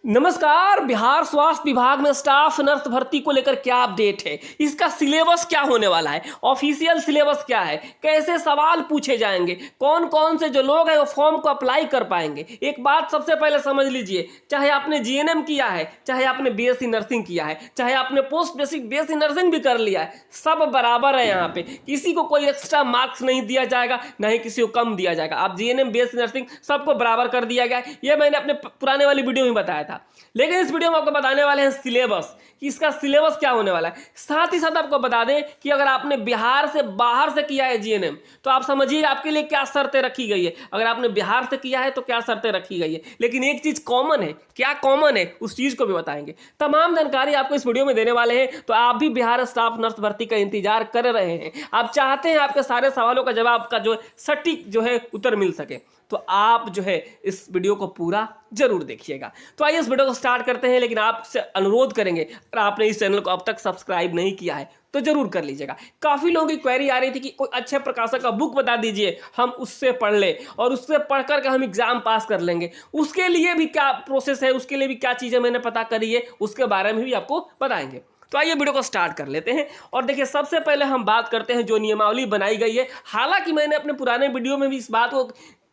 नमस्कार। बिहार स्वास्थ्य विभाग में स्टाफ नर्स भर्ती को लेकर क्या अपडेट है, इसका सिलेबस क्या होने वाला है, ऑफिशियल सिलेबस क्या है, कैसे सवाल पूछे जाएंगे, कौन कौन से जो लोग हैं वो फॉर्म को अप्लाई कर पाएंगे। एक बात सबसे पहले समझ लीजिए, चाहे आपने जीएनएम किया है, चाहे आपने बीएससी नर्सिंग किया है, चाहे आपने पोस्ट बेसिक बीएससी नर्सिंग भी कर लिया है, सब बराबर है। यहाँ पे किसी को कोई एक्स्ट्रा मार्क्स नहीं दिया जाएगा, ना ही किसी को कम दिया जाएगा। आप जीएनएम बीएससी नर्सिंग सबको बराबर कर दिया गया है। ये मैंने अपने पुराने वाली वीडियो में बताया था, लेकिन इस वीडियो में आपको बताने वाले हैं सिलेबस कि इसका सिलेबस क्या होने वाला है। साथ ही साथ आपको बता दें कि अगर आपने बिहार से बाहर से किया है जीएनएम, तो आप समझिए आपके लिए क्या शर्तें रखी गई है। अगर आपने बिहार से किया है तो क्या शर्तें रखी गई है, लेकिन एक चीज कॉमन है। क्या कॉमन है उस चीज को भी बताएंगे। तमाम जानकारी आपको इस वीडियो में देने वाले हैं। तो आप भी बिहार स्टाफ नर्स भर्ती का इंतजार कर रहे हैं, आप चाहते हैं आपके सारे सवालों का जवाब का जो सटीक जो है उत्तर मिल सके, तो आप जो है इस वीडियो को पूरा जरूर देखिएगा। तो आइए इस वीडियो को स्टार्ट करते हैं, लेकिन आपसे अनुरोध करेंगे अगर आपने इस चैनल को अब तक सब्सक्राइब नहीं किया है तो जरूर कर लीजिएगा। काफी लोगों की क्वेरी आ रही थी कि कोई अच्छे प्रकाशक का बुक बता दीजिए, हम उससे पढ़ ले और उससे पढ़ करके हम एग्जाम पास कर लेंगे। उसके लिए भी क्या प्रोसेस है, उसके लिए भी क्या चीजें मैंने पता करी है, उसके बारे में भी आपको बताएंगे। तो आइए वीडियो को स्टार्ट कर लेते हैं। और देखिए, सबसे पहले हम बात करते हैं जो नियमावली बनाई गई है। हालांकि मैंने अपने पुराने वीडियो में भी इस बात को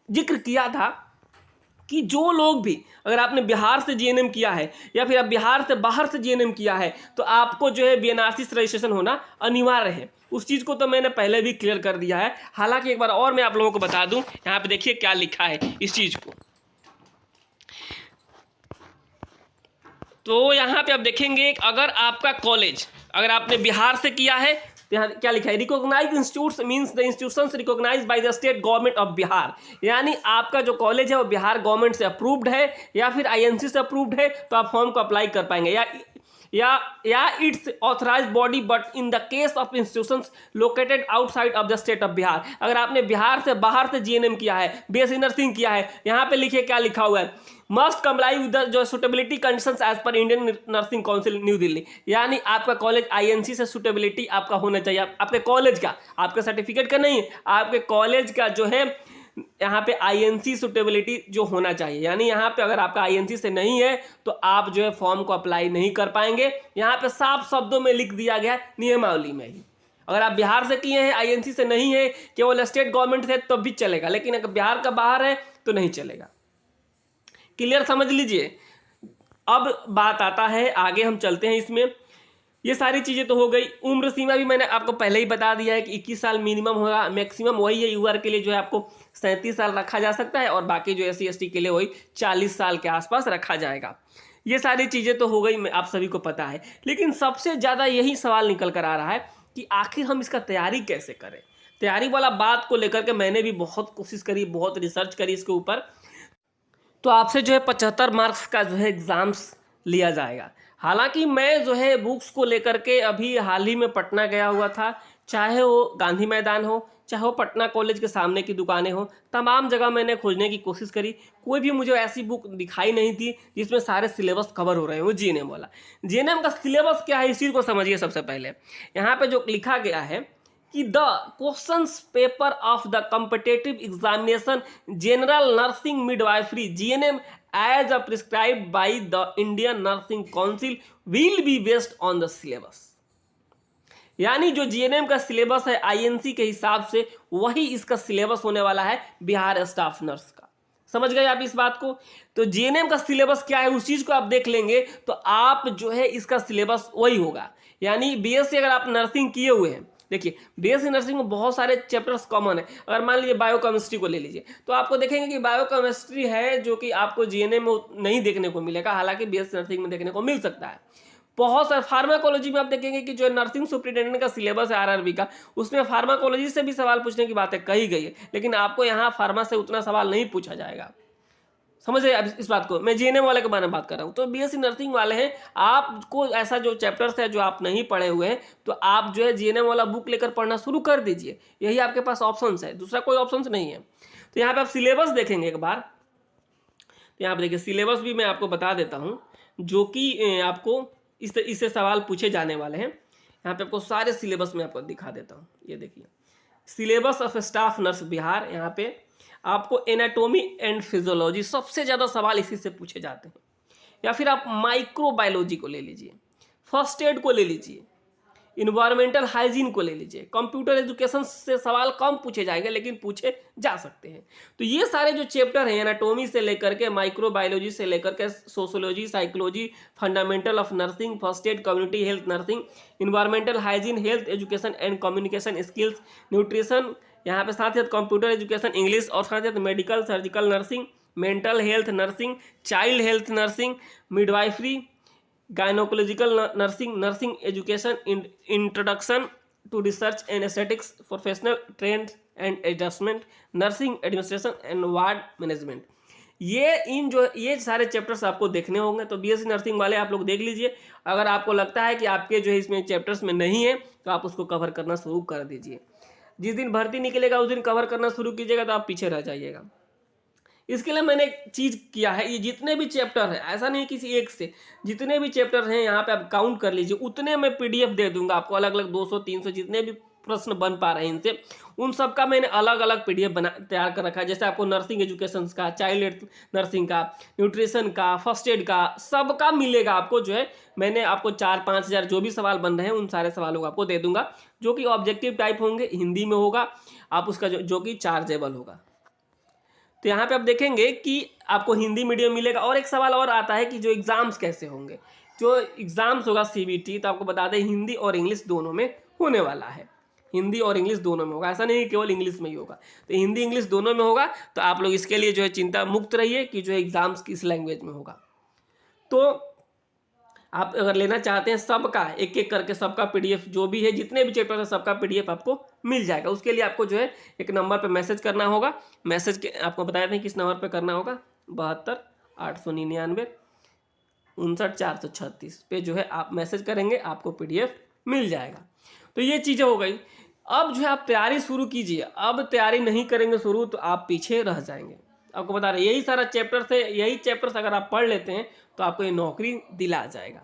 जिक्र किया था कि जो लोग भी, अगर आपने बिहार से जीएनएम किया है या फिर आप बिहार से बाहर से जीएनएम किया है, तो आपको जो है बीएनआरसी से रजिस्ट्रेशन होना अनिवार्य है। उस चीज़ को तो मैंने पहले भी क्लियर कर दिया है। हालांकि एक बार और मैं आप लोगों को बता दूं, यहाँ पे देखिए क्या लिखा है इस चीज़ को। तो यहाँ पे आप देखेंगे, अगर आपका कॉलेज, अगर आपने बिहार से किया है तो यहाँ क्या लिखा है, recognise institutes means the institutions recognised by the state government of Bihar. यानी आपका जो कॉलेज है वो बिहार गवर्नमेंट से अप्रूव्ड है या फिर आईएनसी से अप्रूव्ड है, तो आप फॉर्म को अप्लाई कर पाएंगे। या it's authorised body but in the case of institutions located outside of the state of Bihar. अगर आपने बिहार से बाहर से जीएनएम किया है, बीएससी नर्सिंग किया है, यहाँ पे लिखिए क्या लिखा हुआ है, मस्ट कंप्लाई विद द जो suitability conditions as per Indian Nursing Council New Delhi. यानी आपका कॉलेज आईएनसी से सुटेबिलिटी आपका होना चाहिए, आपके कॉलेज का, आपके सर्टिफिकेट का नहीं, आपके कॉलेज का जो है यहाँ पे आईएनसी सुटेबिलिटी जो होना चाहिए। यानी यहाँ पे अगर आपका आईएनसी से नहीं है तो आप जो है फॉर्म को अप्लाई नहीं कर पाएंगे। यहाँ पे साफ शब्दों में लिख दिया गया है नियमावली में ही। अगर आप बिहार से किए हैं, आईएनसी से नहीं है, केवल स्टेट गवर्नमेंट से, तब भी चलेगा, लेकिन अगर बिहार का बाहर है तो नहीं चलेगा। क्लियर समझ लीजिए। अब बात आता है, आगे हम चलते हैं इसमें। ये सारी चीज़ें तो हो गई। उम्र सीमा भी मैंने आपको पहले ही बता दिया है कि 21 साल मिनिमम होगा, मैक्सिमम वही है। यूआर के लिए जो है आपको 37 साल रखा जा सकता है और बाकी जो एससी एसटी के लिए वही 40 साल के आसपास रखा जाएगा। ये सारी चीज़ें तो हो गई, आप सभी को पता है। लेकिन सबसे ज़्यादा यही सवाल निकल कर आ रहा है कि आखिर हम इसका तैयारी कैसे करें। तैयारी वाला बात को लेकर के मैंने भी बहुत कोशिश करी, बहुत रिसर्च करी इसके ऊपर। तो आपसे जो है 75 मार्क्स का जो है एग्ज़ाम्स लिया जाएगा। हालांकि मैं जो है बुक्स को लेकर के अभी हाल ही में पटना गया हुआ था, चाहे वो गांधी मैदान हो, चाहे वो पटना कॉलेज के सामने की दुकानें हो, तमाम जगह मैंने खोजने की कोशिश करी। कोई भी मुझे ऐसी बुक दिखाई नहीं थी जिसमें सारे सिलेबस कवर हो रहे हैं। वो जीएनएम वाला, जीएनएम का सिलेबस क्या है इस चीज़ को समझिए। सबसे पहले यहाँ पे जो लिखा गया है कि the questions paper of the competitive examination general nursing midwifery GNM as a prescribed by the Indian Nursing Council will be based on the syllabus. यानी जो जीएनएम का सिलेबस है आईएनसी के हिसाब से, वही इसका सिलेबस होने वाला है बिहार स्टाफ नर्स का। समझ गए आप इस बात को। तो जीएनएम का सिलेबस क्या है उस चीज को आप देख लेंगे तो आप जो है इसका सिलेबस वही होगा। यानी बीएससी अगर आप नर्सिंग किए हुए हैं, देखिए बीएससी नर्सिंग में बहुत सारे चैप्टर्स कॉमन है। अगर मान लीजिए बायोकेमिस्ट्री को ले लीजिए, तो आपको देखेंगे कि बायोकेमिस्ट्री है जो कि आपको जीएनएम में नहीं देखने को मिलेगा, हालांकि बीएससी नर्सिंग में देखने को मिल सकता है। बहुत सारे फार्माकोलॉजी में आप देखेंगे कि जो नर्सिंग सुपरिटेंडेंट का सिलेबस है आरआरबी का, उसमें फार्माकोलॉजी से भी सवाल पूछने की बातें कही गई है, लेकिन आपको यहाँ फार्मा से उतना सवाल नहीं पूछा जाएगा। समझ रहे आप इस बात को। मैं जीएनएम वाले के बारे में बात कर रहा हूँ। तो बीएससी नर्सिंग वाले हैं, आपको ऐसा जो चैप्टर्स है जो आप नहीं पढ़े हुए हैं, तो आप जो है जीएनएम वाला बुक लेकर पढ़ना शुरू कर दीजिए। यही आपके पास ऑप्शंस है, दूसरा कोई ऑप्शंस नहीं है। तो यहाँ पे आप सिलेबस देखेंगे एक बार, तो यहाँ पे देखिए सिलेबस भी मैं आपको बता देता हूँ, जो कि आपको इससे सवाल पूछे जाने वाले हैं। यहाँ पे आपको सारे सिलेबस में आपको दिखा देता हूँ। ये देखिए syllabus of staff nurse Bihar. यहाँ पे आपको एनाटोमी एंड फिजियोलॉजी, सबसे ज़्यादा सवाल इसी से पूछे जाते हैं। या फिर आप माइक्रोबायोलॉजी को ले लीजिए, फर्स्ट एड को ले लीजिए, इन्वायरमेंटल हाइजीन को ले लीजिए। कंप्यूटर एजुकेशन से सवाल कम पूछे जाएंगे लेकिन पूछे जा सकते हैं। तो ये सारे जो चैप्टर हैं एनाटॉमी से लेकर के माइक्रोबायोलॉजी से लेकर के sociology, psychology, fundamental of nursing, first aid, community health nursing, environmental hygiene, health education and communication skills, nutrition, यहाँ पे साथ साथ कंप्यूटर एजुकेशन, इंग्लिश और साथ साथ medical surgical nursing, mental health nursing, child health nursing, midwifery, gynaecological nursing, nursing education, introduction to research and aesthetics, professional trend and adjustment, nursing administration and ward management. ये सारे chapters आपको देखने होंगे। तो BSc nursing वाले आप लोग देख लीजिए। अगर आपको लगता है कि आपके जो है इसमें चैप्टर्स में नहीं है तो आप उसको कवर करना शुरू कर दीजिए। जिस दिन भर्ती निकलेगा उस दिन कवर करना शुरू कीजिएगा तो आप पीछे रह जाइएगा। इसके लिए मैंने एक चीज़ किया है, ये जितने भी चैप्टर है, ऐसा नहीं किसी एक से, जितने भी चैप्टर हैं यहाँ पे आप काउंट कर लीजिए, उतने मैं पीडीएफ दे दूंगा आपको, अलग अलग 200 300 जितने भी प्रश्न बन पा रहे हैं इनसे, उन सब का मैंने अलग अलग पीडीएफ तैयार कर रखा है। जैसे आपको नर्सिंग एजुकेशन का, चाइल्ड नर्सिंग का, न्यूट्रिशन का, फर्स्ट एड का, सबका मिलेगा आपको। जो है मैंने आपको 4-5 हज़ार जो भी सवाल बन रहे हैं उन सारे सवालों को आपको दे दूंगा, जो कि ऑब्जेक्टिव टाइप होंगे, हिंदी में होगा, आप उसका जो कि चार्जेबल होगा। तो यहाँ पे आप देखेंगे कि आपको हिंदी मीडियम मिलेगा। और एक सवाल और आता है कि जो एग्ज़ाम्स कैसे होंगे। जो एग्ज़ाम्स होगा सीबीटी, तो आपको बता दें हिंदी और इंग्लिश दोनों में होने वाला है। हिंदी और इंग्लिश दोनों में होगा, ऐसा नहीं केवल इंग्लिश में ही होगा। तो हिंदी इंग्लिश दोनों में होगा। तो आप लोग इसके लिए जो है चिंता मुक्त रहिए कि जो एग्ज़ाम्स किस लैंग्वेज में होगा। तो आप अगर लेना चाहते हैं सबका एक एक करके सबका पीडीएफ जो भी है, जितने भी चैप्टर है सबका पीडीएफ आपको मिल जाएगा। उसके लिए आपको जो है एक नंबर पे मैसेज करना होगा। मैसेज के आपको बताया था किस नंबर पे करना होगा, 72 899 59 436 पे जो है आप मैसेज करेंगे, आपको पीडीएफ मिल जाएगा। तो ये चीज़ें हो गई। अब जो है आप तैयारी शुरू कीजिए। अब तैयारी नहीं करेंगे शुरू तो आप पीछे रह जाएंगे। आपको बता रहे यही सारा चैप्टर्स है, यही चैप्टर्स अगर आप पढ़ लेते हैं तो आपको ये नौकरी दिला जाएगा।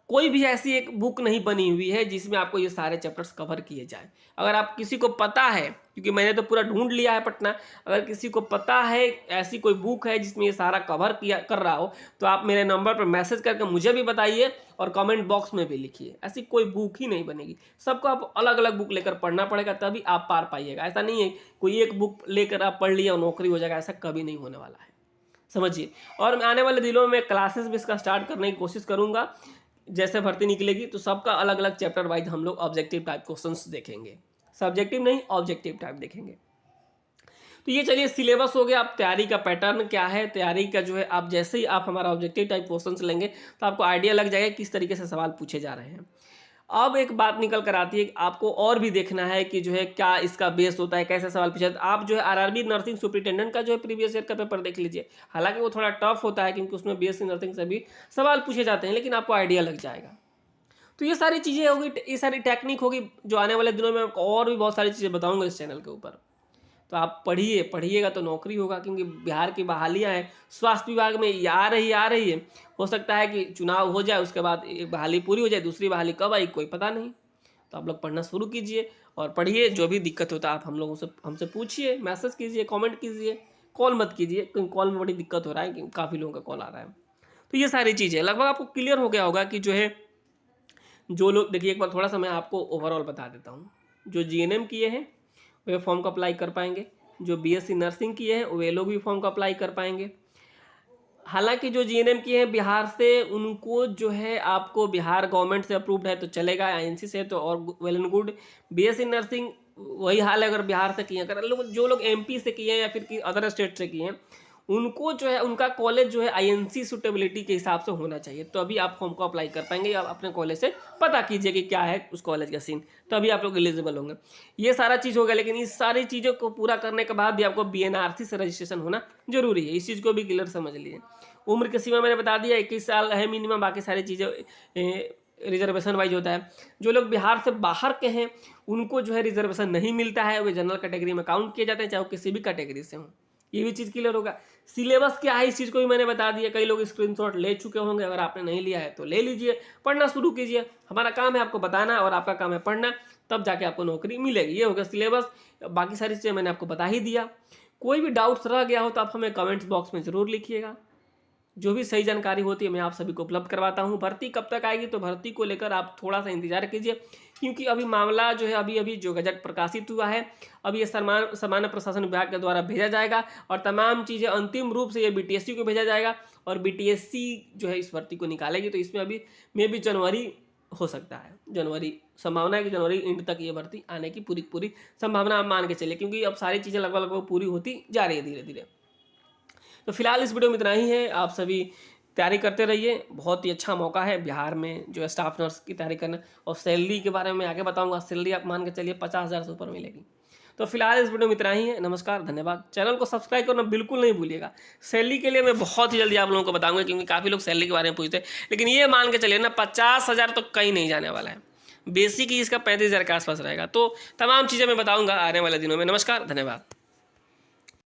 कोई भी ऐसी एक बुक नहीं बनी हुई है जिसमें आपको ये सारे चैप्टर्स कवर किए जाए। अगर आप किसी को पता है, क्योंकि मैंने तो पूरा ढूंढ लिया है पटना, अगर किसी को पता है ऐसी कोई बुक है जिसमें ये सारा कवर कर रहा हो तो आप मेरे नंबर पर मैसेज करके मुझे भी बताइए और कमेंट बॉक्स में भी लिखिए। ऐसी कोई बुक ही नहीं बनेगी, सबको आप अलग अलग बुक लेकर पढ़ना पड़ेगा तभी आप पार पाइएगा। ऐसा नहीं है कोई एक बुक लेकर आप पढ़ लिया और नौकरी हो जाएगा, ऐसा कभी नहीं होने वाला है, समझिए। और आने वाले दिनों में क्लासेस भी इसका स्टार्ट करने की कोशिश करूँगा। जैसे भर्ती निकलेगी तो सबका अलग अलग चैप्टर वाइज हम लोग ऑब्जेक्टिव टाइप क्वेश्चंस देखेंगे, सब्जेक्टिव नहीं ऑब्जेक्टिव टाइप देखेंगे। तो ये चलिए सिलेबस हो गया। आप तैयारी का पैटर्न क्या है, तैयारी का जो है आप जैसे ही आप हमारा ऑब्जेक्टिव टाइप क्वेश्चंस लेंगे तो आपको आइडिया लग जाएगा किस तरीके से सवाल पूछे जा रहे हैं। अब एक बात निकल कर आती है कि आपको और भी देखना है कि जो है क्या इसका बेस होता है, कैसे सवाल पूछा। आप जो है आरआरबी नर्सिंग सुपरिटेंडेंट का जो है प्रीवियस ईयर का पेपर देख लीजिए। हालांकि वो थोड़ा टफ होता है क्योंकि उसमें बीएससी नर्सिंग से भी सवाल पूछे जाते हैं, लेकिन आपको आइडिया लग जाएगा। तो ये सारी चीज़ें होगी, ये सारी टेक्निक होगी जो आने वाले दिनों में आपको और भी बहुत सारी चीज़ें बताऊंगा इस चैनल के ऊपर। तो आप पढ़िएगा तो नौकरी होगा, क्योंकि बिहार की बहालियां हैं स्वास्थ्य विभाग में आ रही है। हो सकता है कि चुनाव हो जाए उसके बाद एक बहाली पूरी हो जाए, दूसरी बहाली कब आई कोई पता नहीं। तो आप लोग पढ़ना शुरू कीजिए और पढ़िए। जो भी दिक्कत होता है आप हम लोगों से हमसे पूछिए, मैसेज कीजिए, कमेंट कीजिए, कॉल मत कीजिए क्योंकि कॉल में बड़ी दिक्कत हो रहा है कि काफ़ी लोगों का कॉल आ रहा है। तो ये सारी चीज़ें लगभग आपको क्लियर हो गया होगा कि जो है जो लोग देखिए, एक बार थोड़ा सा मैं आपको ओवरऑल बता देता हूँ। जो जीएनएम किए हैं वे फॉर्म को अप्लाई कर पाएंगे, जो बीएससी नर्सिंग किए हैं वे लोग भी फॉर्म को अप्लाई कर पाएंगे। हालांकि जो जीएनएम किए हैं बिहार से उनको जो है आपको बिहार गवर्नमेंट से अप्रूव्ड है तो चलेगा, आईएनसी से तो और well and good. BSc nursing वही हाल है, अगर बिहार से किए, अगर लोग जो लोग एमपी से किए हैं या फिर अदर स्टेट से किए हैं उनको जो है उनका कॉलेज जो है आईएनसी सुटेबिलिटी के हिसाब से होना चाहिए, तो अभी आप फॉर्म को अप्लाई कर पाएंगे। आप अपने कॉलेज से पता कीजिए कि क्या है उस कॉलेज का सीन, तभी आप लोग एलिजिबल होंगे। ये सारा चीज़ होगा, लेकिन इस सारी चीज़ों को पूरा करने के बाद भी आपको बीएनआरसी से रजिस्ट्रेशन होना जरूरी है। इस चीज़ को भी क्लियर समझ लीजिए। उम्र की सीमा मैंने बता दिया 21 साल है मिनिमम, बाकी सारी चीज़ें रिजर्वेशन वाइज होता है। जो लोग बिहार से बाहर के हैं उनको जो है रिजर्वेशन नहीं मिलता है, वे जनरल कैटेगरी में काउंट किए जाते हैं, चाहे वो किसी भी कैटेगरी से हों। ये भी चीज़ क्लियर होगा। सिलेबस क्या है इस चीज़ को भी मैंने बता दिया। कई लोग स्क्रीनशॉट ले चुके होंगे, अगर आपने नहीं लिया है तो ले लीजिए, पढ़ना शुरू कीजिए। हमारा काम है आपको बताना और आपका काम है पढ़ना, तब जाके आपको नौकरी मिलेगी। ये होगा सिलेबस। बाकी सारी चीज़ें मैंने आपको बता ही दिया। कोई भी डाउट्स रह गया हो तो आप हमें कमेंट्स बॉक्स में ज़रूर लिखिएगा। जो भी सही जानकारी होती है मैं आप सभी को उपलब्ध करवाता हूँ। भर्ती कब तक आएगी, तो भर्ती को लेकर आप थोड़ा सा इंतजार कीजिए, क्योंकि अभी मामला जो है अभी जो गजट प्रकाशित हुआ है, अभी ये सामान्य प्रशासन विभाग के द्वारा भेजा जाएगा और तमाम चीज़ें अंतिम रूप से ये बीटीएससी को भेजा जाएगा और बीटीएससी जो है इस भर्ती को निकालेगी। तो इसमें अभी मे भी जनवरी हो सकता है, जनवरी संभावना है कि जनवरी एंड तक ये भर्ती आने की पूरी संभावना आप मान के चलिए, क्योंकि अब सारी चीज़ें लगभग पूरी होती जा रही है धीरे धीरे। तो फिलहाल इस वीडियो में इतना ही है। आप सभी तैयारी करते रहिए, बहुत ही अच्छा मौका है बिहार में जो है स्टाफ नर्स की तैयारी करना। और सैलरी के बारे में आगे बताऊंगा, सैलरी आप मान के चलिए 50,000 से ऊपर मिलेगी। तो फिलहाल इस वीडियो में इतना ही है। नमस्कार, धन्यवाद। चैनल को सब्सक्राइब करना बिल्कुल नहीं भूलिएगा। सैलरी के लिए मैं बहुत ही जल्दी आप लोगों को बताऊंगा, क्योंकि काफ़ी लोग सैलरी के बारे में पूछते हैं, लेकिन ये मान के चलिए ना 50,000 तो कहीं नहीं जाने वाला है। बेसिक ही इसका 35,000 के आसपास रहेगा। तो तमाम चीज़ें मैं बताऊंगा आने वाले दिनों में। नमस्कार, धन्यवाद।